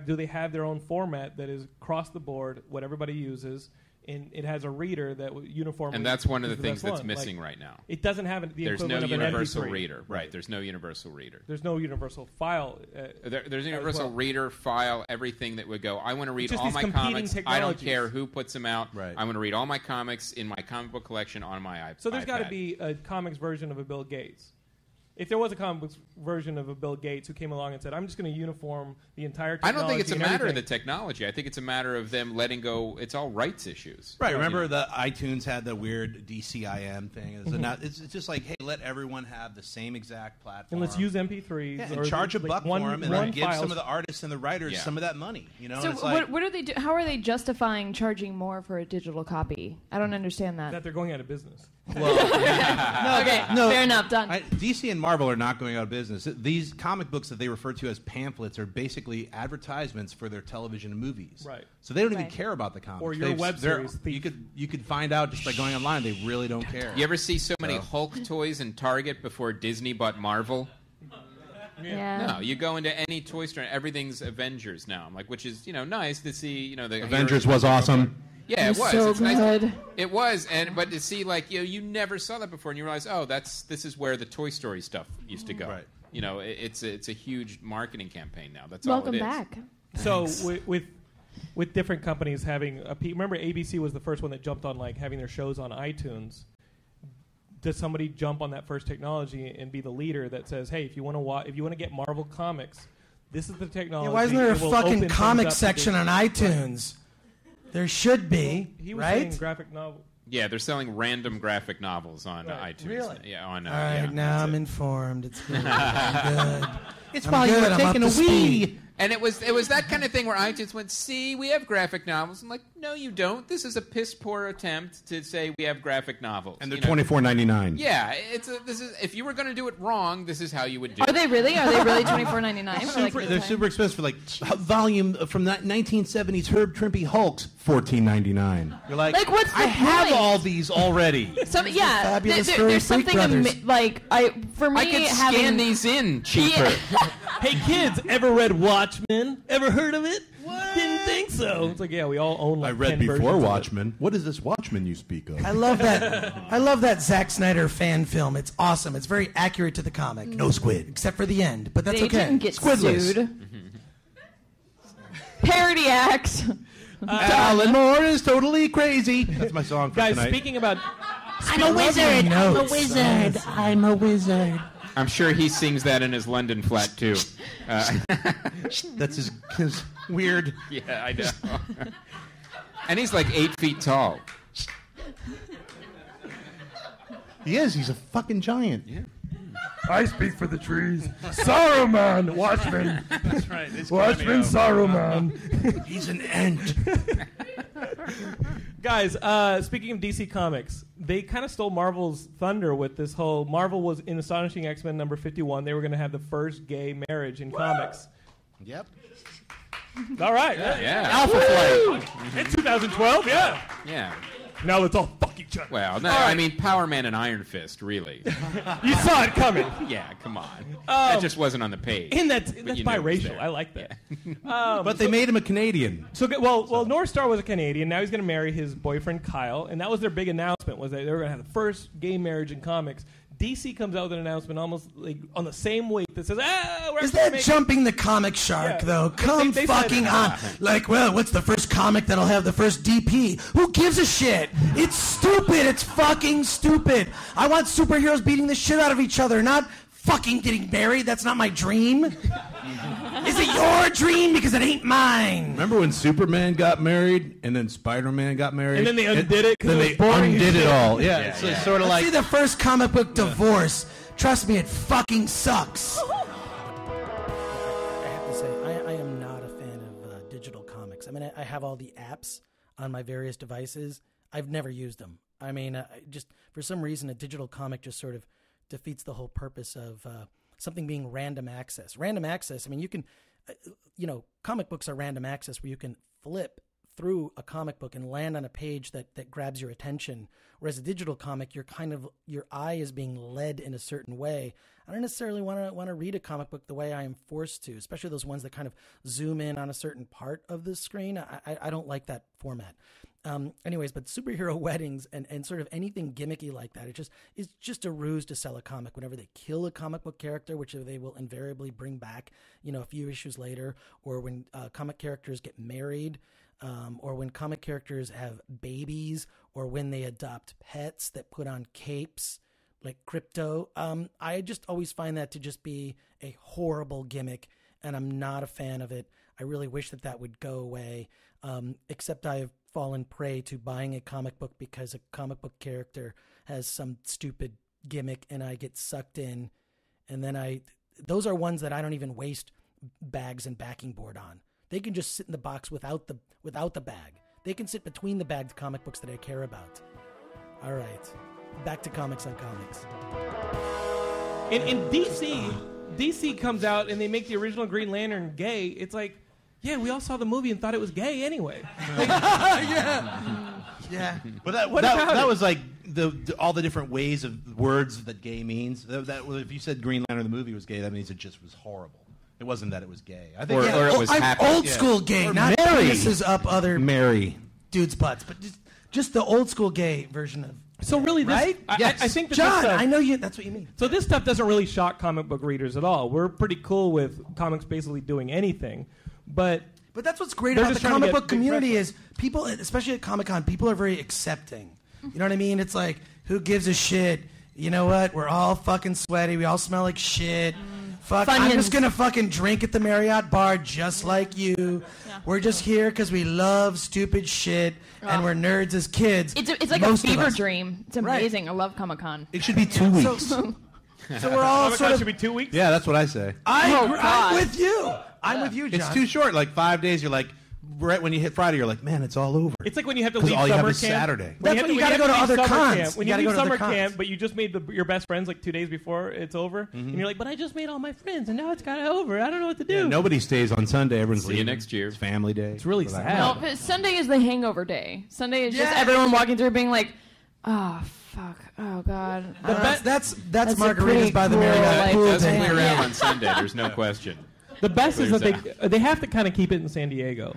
do they have their own format that is across the board, what everybody uses? And it has a reader that uniformly. And that's one of the things that's missing right now. It doesn't have the There's equivalent no of an universal MP3. reader. Right. There's no universal reader. There's no universal file. There's a universal reader, file, everything that would go, I want to read all my comics. Technologies. I don't care who puts them out. Right. I want to read all my comics in my comic book collection on my iPad. So there's got to be a comics version of a Bill Gates. If there was a comic book version of a Bill Gates who came along and said, I'm just going to uniform the entire technology. I don't think it's a matter of the technology. I think it's a matter of them letting go. It's all rights issues. Right. Remember the iTunes had the weird DCIM thing? It's just like, hey, let everyone have the same exact platform. And let's use MP3s. Yeah, and charge $1 for them, and then give some of the artists and the writers some of that money. So what are they how are they justifying charging more for a digital copy? I don't understand that. That they're going out of business. Well, fair enough, done. DC and Marvel are not going out of business. These comic books that they refer to as pamphlets are basically advertisements for their television and movies. Right. So they don't even care about the comics. Or your web series. You could find out just by going online. They really don't care. You ever see so many Hulk toys in Target before Disney bought Marvel? Yeah. No, you go into any toy store, everything's Avengers now. I'm like, which is nice to see. The Avengers was awesome. Yeah, it was. So it's good. Nice. It was, but to see you never saw that before, and you realize, this is where the Toy Story stuff used to go. Right. You know, it's a huge marketing campaign now. That's Welcome all it is. back. So with different companies having remember ABC was the first one that jumped on like having their shows on iTunes. Does somebody jump on that first technology and be the leader that says, "Hey, if you want to get Marvel comics, this is the technology." Yeah, why isn't there a fucking comic section on iTunes? There should be. He was right? saying graphic novel. Yeah, they're selling random graphic novels on iTunes. Really? Yeah. On. All right, now I'm informed. It's good. I'm good. It's while you were taking a wee. And it was that kind of thing where iTunes went, see, we have graphic novels. I'm like, no, you don't. This is a piss poor attempt to say we have graphic novels. And they're $24.99. Yeah, this is if you were going to do it wrong, this is how you would do it. Are they really? Are they really $24.99? They're super expensive for like volume from that 1970s Herb Trimpe Hulks, $14.99. You're like what's the I have point? all these already. Fabulous There's something for me I could scan these in cheaper. Hey kids, ever read Watchmen? Ever heard of it? What? Didn't think so. It's like, yeah, we all own like I read 10 before versions of it. Watchmen. What is this Watchmen you speak of? I love that. I love that Zack Snyder fan film. It's awesome. It's very accurate to the comic. No squid. Except for the end, but that's They okay. didn't get Squidless. sued. Parody act. Alan Moore is totally crazy. That's my song for Guys, tonight. speking about I'm a wizard. I'm a wizard. I'm a wizard. I'm sure he sings that in his London flat, too. That's his weird. Yeah, I know. And he's like 8 feet tall. He is. He's a fucking giant. Yeah. I speak for the trees. Saruman, Watchmen. That's right. Watchmen, Saruman. He's an ant. Guys, speaking of DC Comics, they kind of stole Marvel's thunder with this whole... Marvel was in Astonishing X-Men number 51. They were going to have the first gay marriage in comics. Yep. All right. Yeah. Alpha Flight. In 2012, yeah. Yeah. Now let's all fuck each other. Well, no, I mean, Power Man and Iron Fist, really. You saw it coming. Yeah, come on. That just wasn't on the page. And that's you know it was biracial. there. I like that. But they made him a Canadian. Well, North Star was a Canadian. Now he's going to marry his boyfriend Kyle, and that was their big announcement. Was that they were going to have the first gay marriage in comics. DC comes out with an announcement almost like on the same week that says, we're Is gonna that make jumping the comic shark, Yeah. though? Come They fucking said- on. Like, well, what's the first comic that'll have the first DP? Who gives a shit? It's stupid. It's fucking stupid. I want superheroes beating the shit out of each other, not fucking getting married. That's not my dream. Is it your dream? Because it ain't mine. Remember when Superman got married and then Spider-Man got married? And then they undid it 'cause Then it was they boring as undid shit. it all. Yeah, Yeah, it's yeah. sort of Let's like... see the first comic book divorce. Trust me, it fucking sucks. I have to say, I am not a fan of digital comics. I mean, I have all the apps on my various devices. I've never used them. I mean, just for some reason, a digital comic just sort of defeats the whole purpose of something being random access. Random access, I mean, you can, comic books are random access where you can flip through a comic book and land on a page that grabs your attention. Whereas a digital comic, your eye is being led in a certain way. I don't necessarily want to read a comic book the way I am forced to, especially those ones that kind of zoom in on a certain part of the screen. I don't like that format. Anyways, but superhero weddings and sort of anything gimmicky like that, it's just a ruse to sell a comic. Whenever they kill a comic book character, which they will invariably bring back, a few issues later, or when comic characters get married, or when comic characters have babies, or when they adopt pets that put on capes like Crypto. I just always find that to just be a horrible gimmick, and I'm not a fan of it. I really wish that would go away, except I have fallen prey to buying a comic book because a comic book character has some stupid gimmick and I get sucked in, and then those are ones that I don't even waste bags and backing board on. They can just sit in the box without the bag. They can sit between the bagged comic books that I care about. All right, back to Comics on Comics. In DC comes out and they make the original Green Lantern gay. It's like, yeah, we all saw the movie and thought it was gay anyway. Yeah. But that it? was like all the different ways of words that gay means. That if you said Green Lantern the movie was gay, that means it just was horrible. It wasn't that it was gay. I think Or it was I'm happy. old school gay, Or not Mary. penises up other Mary. dudes' butts, but just the old school gay version of So really, this, Right? I think that John, this stuff, I know you. That's what you mean. So this stuff doesn't really shock comic book readers at all. We're pretty cool with comics basically doing anything, but that's what's great They're about the just trying to comic get book big community press. is people, especially at Comic-Con, people are very accepting. You know what I mean? It's like, who gives a shit? You know what? We're all fucking sweaty. We all smell like shit. Fuck, I'm just going to fucking drink at the Marriott bar just like you. Yeah. We're just here because we love stupid shit and we're nerds as kids. It's like a fever dream. It's amazing. Right. I love Comic-Con. It should be 2 weeks. So we're all Comic-Con sort of... should be 2 weeks? Yeah, that's what I say. I'm with you. I'm with you, John. It's too short. Like 5 days, you're like, right when you hit Friday, you're like, man, it's all over. It's like when you have to leave all you summer have is camp. Saturday. That's when you got to go to other cons. When you leave summer camp, but you just made your best friends like 2 days before it's over, and you're like, but I just made all my friends, and now it's kind of over. I don't know what to do. Yeah, nobody stays on Sunday. Everyone's See you next year. It's family day. It's really sad. No, but Sunday is the hangover day. Sunday is just everyone walking through being like, oh, fuck. Oh, God. That's margaritas by the Marriott. It doesn't clear out on Sunday. There's no question. The best is that they have to kind of keep it in San Diego.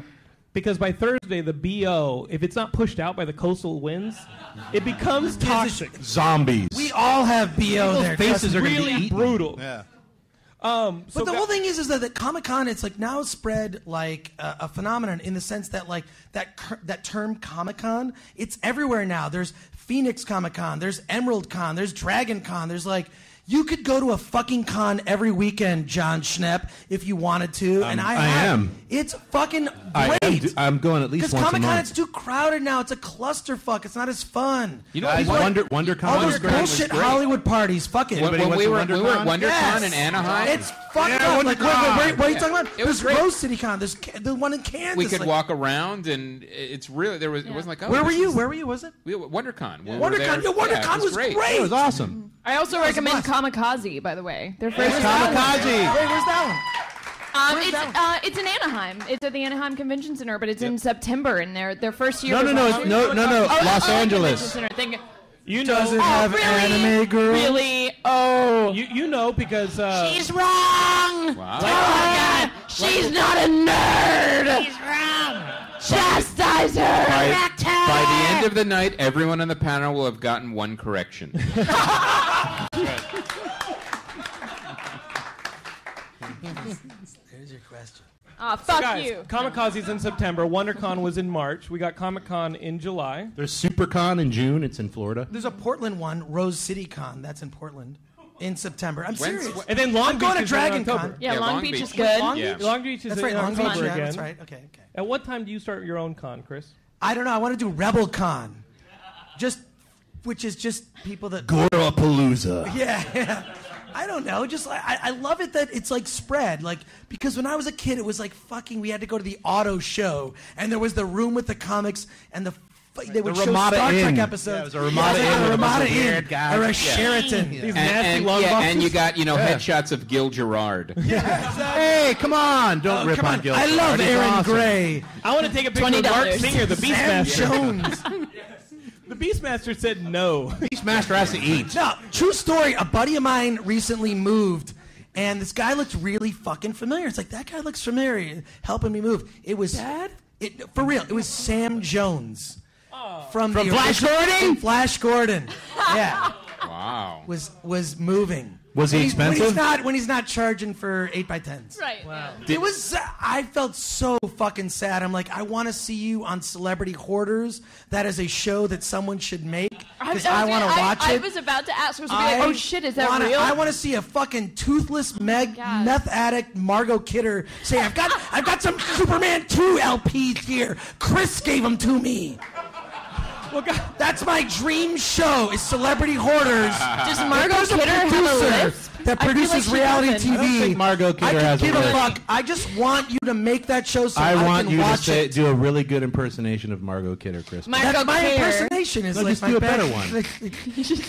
Because by Thursday, the BO, if it's not pushed out by the coastal winds, it becomes toxic. Zombies. We all have BO there. Faces are going to be really eaten. brutal. Yeah. But the whole thing is that the Comic-Con, it's like now spread like a phenomenon in the sense that like that term Comic-Con, it's everywhere now. There's Phoenix Comic-Con, there's Emerald Con, there's Dragon Con, there's like... You could go to a fucking con every weekend, John Schnepp, if you wanted to, and I am. It's fucking great. I'm going at least once a month. Because Comic-Con, it's too crowded now. It's a clusterfuck. It's not as fun. You know, WonderCon. All those bullshit Hollywood parties. Fuck it. When we were at WonderCon in Anaheim, it's fucked up. Like, what are you talking about? It was There's Rose City Con. There's the one in Kansas. we could walk around, and it's really it wasn't like Where were you? Where were you? Was it? WonderCon? WonderCon was great. It was awesome. I also recommend Kamikaze, by the way. Their first Kamikaze. Wait, where's that one? It's in Anaheim. It's at the Anaheim Convention Center, but it's in September, and their first year. No. Los Angeles. You Does it know, have anime girls? Really? Oh. You know because She's wrong. Wow. Oh, God. She's not a nerd. She's wrong. Chastise her. By the end of the night, everyone on the panel will have gotten one correction. There's your question. Fuck guys, you. Kamikaze's in September. WonderCon was in March. We got Comic-Con in July. There's SuperCon in June. It's in Florida. There's a Portland one, Rose City Con. That's in Portland in September. I'm serious. And then Long I'm Beach going to is Dragon in October. Con. Yeah, Long Beach is good. Long Beach is That's right, in Long Beach. October Yeah, again. that's right. Okay. At what time do you start your own con, Chris? I don't know. I want to do Rebel Con. Which is just people that... Gorapalooza. Yeah. I don't know. Just I love it that it's like spread. Like, because when I was a kid, it was like fucking. We had to go to the auto show, and there was the room with the comics, and they would show Ramada Star Trek Inn. episodes. Yeah, it was a Ramada Inn. A with a bunch Ramada of Inn weird guys. or a Sheraton. These nasty long boxes. And you got headshots of Gil Gerard. Yeah, exactly. Hey, come on! Don't rip on Gil. I love He's Aaron awesome. Gray. I want to take a picture of Mark Singer, the Sam Beastmaster. Jones. The Beastmaster said no. Beastmaster has to eat. No, true story. A buddy of mine recently moved, and this guy looked really fucking familiar. It's like, that guy looks familiar, helping me move. It was... Dad? For real, it was Sam Jones. From Flash Gordon? From Flash Gordon. Yeah. Wow. Was moving. Was he expensive? When he's not charging for 8x10s. Right. Wow. It was. I felt so fucking sad. I'm like, I want to see you on Celebrity Hoarders. That is a show that someone should make because I want to watch it. I was about to ask. Oh shit, is that real? I want to see a fucking toothless meth addict Margot Kidder say, I've got some Superman 2 LPs here. Chris gave them to me. Well, God, that's my dream show. Is Celebrity Hoarders. Does Margot Kidder have a lisp? That produces reality TV. I don't think Margot Kidder has a I don't give a lisp. fuck. I just want you to make that show so I want can you to watch it. do a really good impersonation of Margot Kidder, Chris. That's my impersonation. Is No, like just my do a best- better one.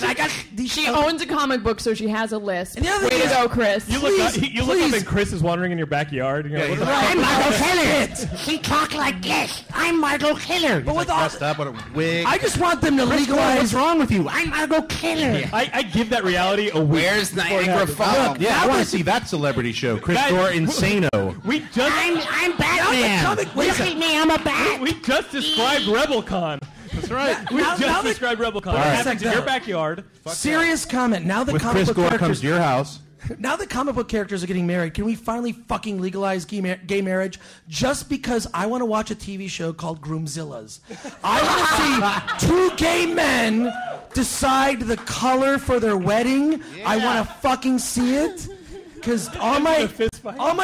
I got these. She owns a comic book, so she has a lisp. And the other Way thing to is- go, Chris. You look up Please. and Chris is wandering in your backyard. And you're like, I'm Margot Kidder. She talk like this. I'm Margot Kidder. But with all, Dressed up with a wig. I just want them to What's legalize. wrong with you? I'm Margot Kidder. I give that reality a week. Where's before it Niagara happens. Falls? Yeah, I want to see that celebrity show. Chris That- Gore Insano. We just I'm Batman. Wait a Look second. at me. I'm a bat. we just described RebelCon. That's right. We just described RebelCon. It happens in your backyard. Serious comment. Now the With comic Chris book Gore characters comes to your house. Now that comic book characters are getting married, can we finally fucking legalize gay marriage? Just because I want to watch a TV show called Groomzillas. I want to see two gay men decide the color for their wedding. Yeah. I want to fucking see it. Because all my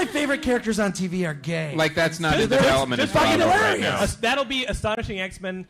favorite characters on TV are gay. Like that's not in development. It's fucking hilarious. Right now. That'll be Astonishing X-Men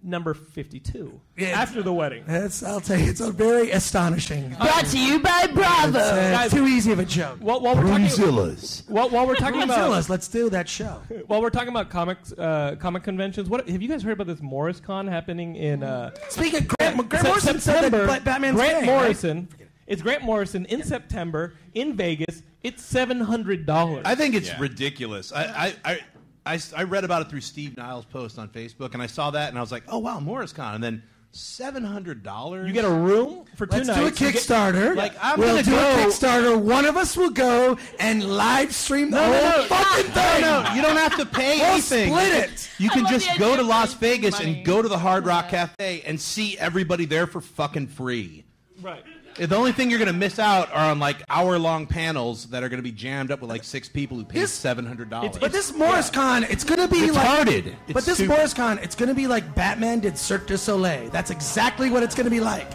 number 52 after the wedding. I'll tell you, it's a very astonishing. Brought to you by Bravo. It's too easy of a joke. While we're talking about, let's do that show. While we're talking about comic conventions, what have you guys heard about this Morris Con happening in? Speaking of Grant Morrison said that Batman's Grant gay, Morrison. Right? It's Grant Morrison in September in Vegas. It's $700. I think it's ridiculous. I read about it through Steve Niles' post on Facebook, and I saw that, and I was like, oh, wow, MorrisCon. And then $700? You get a room for 2 nights. Let's do a Kickstarter. We'll do a Kickstarter. One of us will go and live stream the whole fucking thing. No, you don't have to pay anything. We'll split it. You can just go to Las Vegas and go to the Hard Rock Cafe and see everybody there for fucking free. Right. The only thing you're going to miss out are on like hour-long panels that are going to be jammed up with like 6 people who paid $700. But this MorrisCon, it's going to be retarded. But this MorrisCon, it's going to be like Batman did Cirque du Soleil. That's exactly what it's going to be like.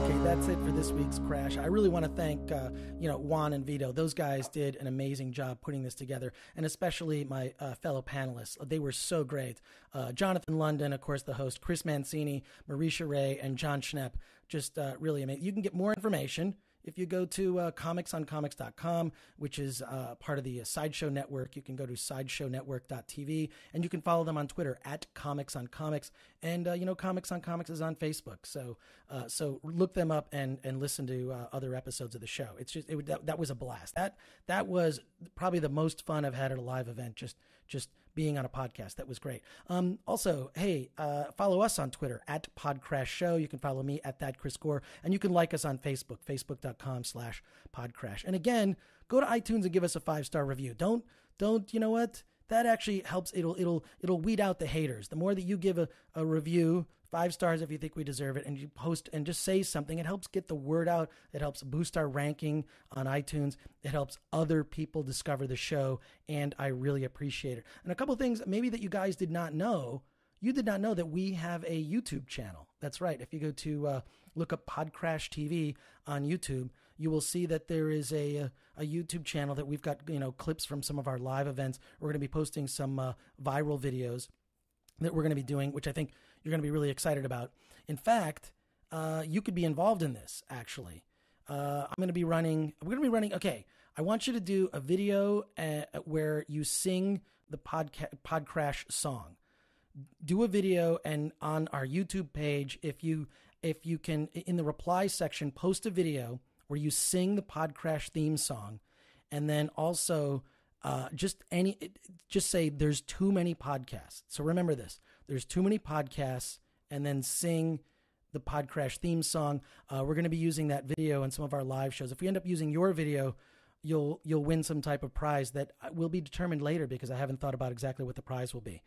Okay, that's it for this week's Crash. I really want to thank Juan and Vito. Those guys did an amazing job putting this together, and especially my fellow panelists. They were so great. Jonathan London, of course, the host, Chris Mancini, Marisha Ray, and John Schnepp. Just really amazing. You can get more information if you go to comicsoncomics.com, which is part of the Sideshow Network. You can go to sideshownetwork.tv, and you can follow them on Twitter at comicsoncomics. And, Comics on Comics is on Facebook. So look them up and listen to other episodes of the show. It's just that was a blast. That was probably the most fun I've had at a live event, just being on a podcast. That was great. Also, hey, follow us on Twitter at PodCRASH Show. You can follow me at that Chris Gore, and you can like us on Facebook, facebook.com/PodCRASH. And again, go to iTunes and give us a 5-star review. Don't, you know what? That actually helps. It'll weed out the haters. The more that you give a review, 5 stars if you think we deserve it, and you post and just say something, it helps get the word out. It helps boost our ranking on iTunes. It helps other people discover the show, and I really appreciate it. And a couple things maybe that you guys did not know. You did not know that we have a YouTube channel. That's right. If you go to look up PodCRASH TV on YouTube, you will see that there is a YouTube channel that we've got clips from some of our live events. We're going to be posting some viral videos that we're going to be doing, which I think you're going to be really excited about. In fact, you could be involved in this, actually. We're going to be running, okay, I want you to do a video where you sing the PodCRASH song. Do a video, and on our YouTube page, if you can, in the reply section, post a video where you sing the PodCRASH theme song, and then also just say there's too many podcasts. So remember this. There's too many podcasts, and then sing the PodCRASH theme song. We're going to be using that video in some of our live shows. If we end up using your video, you'll win some type of prize that will be determined later, because I haven't thought about exactly what the prize will be.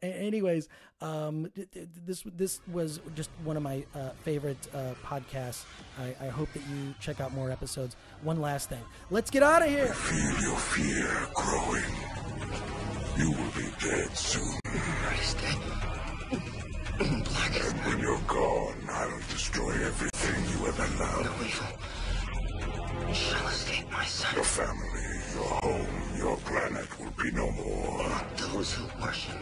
Anyways, this was just one of my favorite podcasts. I hope that you check out more episodes. One last thing. Let's get out of here. Feel your fear growing. You will be dead soon. And when you're gone, I'll destroy everything you ever loved. No evil shall escape my son. Your family, your home, your planet will be no more. Those who worship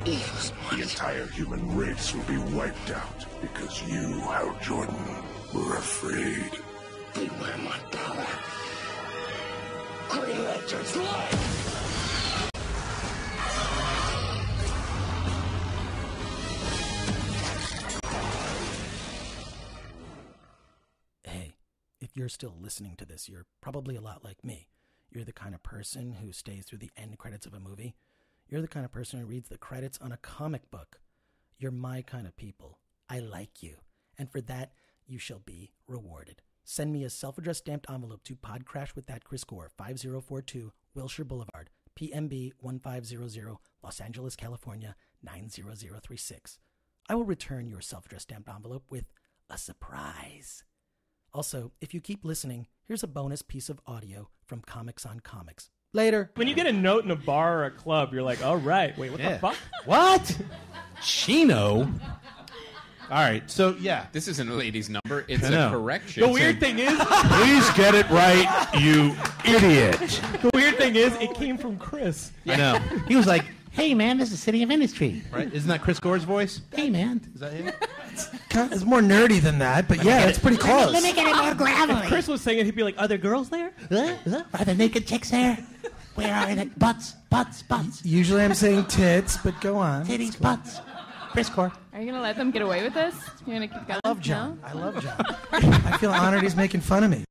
evil's The might. entire human race will be wiped out because you, Hal Jordan, were afraid. Beware my power. Green Lantern's life. If you're still listening to this, you're probably a lot like me. You're the kind of person who stays through the end credits of a movie. You're the kind of person who reads the credits on a comic book. You're my kind of people. I like you. And for that, you shall be rewarded. Send me a self-addressed stamped envelope to PodCRASH with that Chris Gore, 5042 Wilshire Boulevard, PMB 1500, Los Angeles, California 90036. I will return your self-addressed stamped envelope with a surprise. Also, if you keep listening, here's a bonus piece of audio from Comics on Comics. Later. When you get a note in a bar or a club, you're like, all right, wait, what the fuck? What? Chino? All right, so yeah. This isn't a lady's number. It's a correction. The weird thing is... Please get it right, you idiot. The weird thing is, it came from Chris. I know. He was like, hey, man, this is City of Industry. Right? Isn't that Chris Gore's voice? Hey, man. Is that him? It's more nerdy than that, but yeah, it's pretty close. Let me get it more gravelly. If Chris was saying it, he'd be like, are there girls there? Are there naked chicks there? Where are the butts? Usually I'm saying tits, but go on. Titties, butts. Chris Gore. Are you going to let them get away with this? You're going to keep going? I love John. I feel honored he's making fun of me.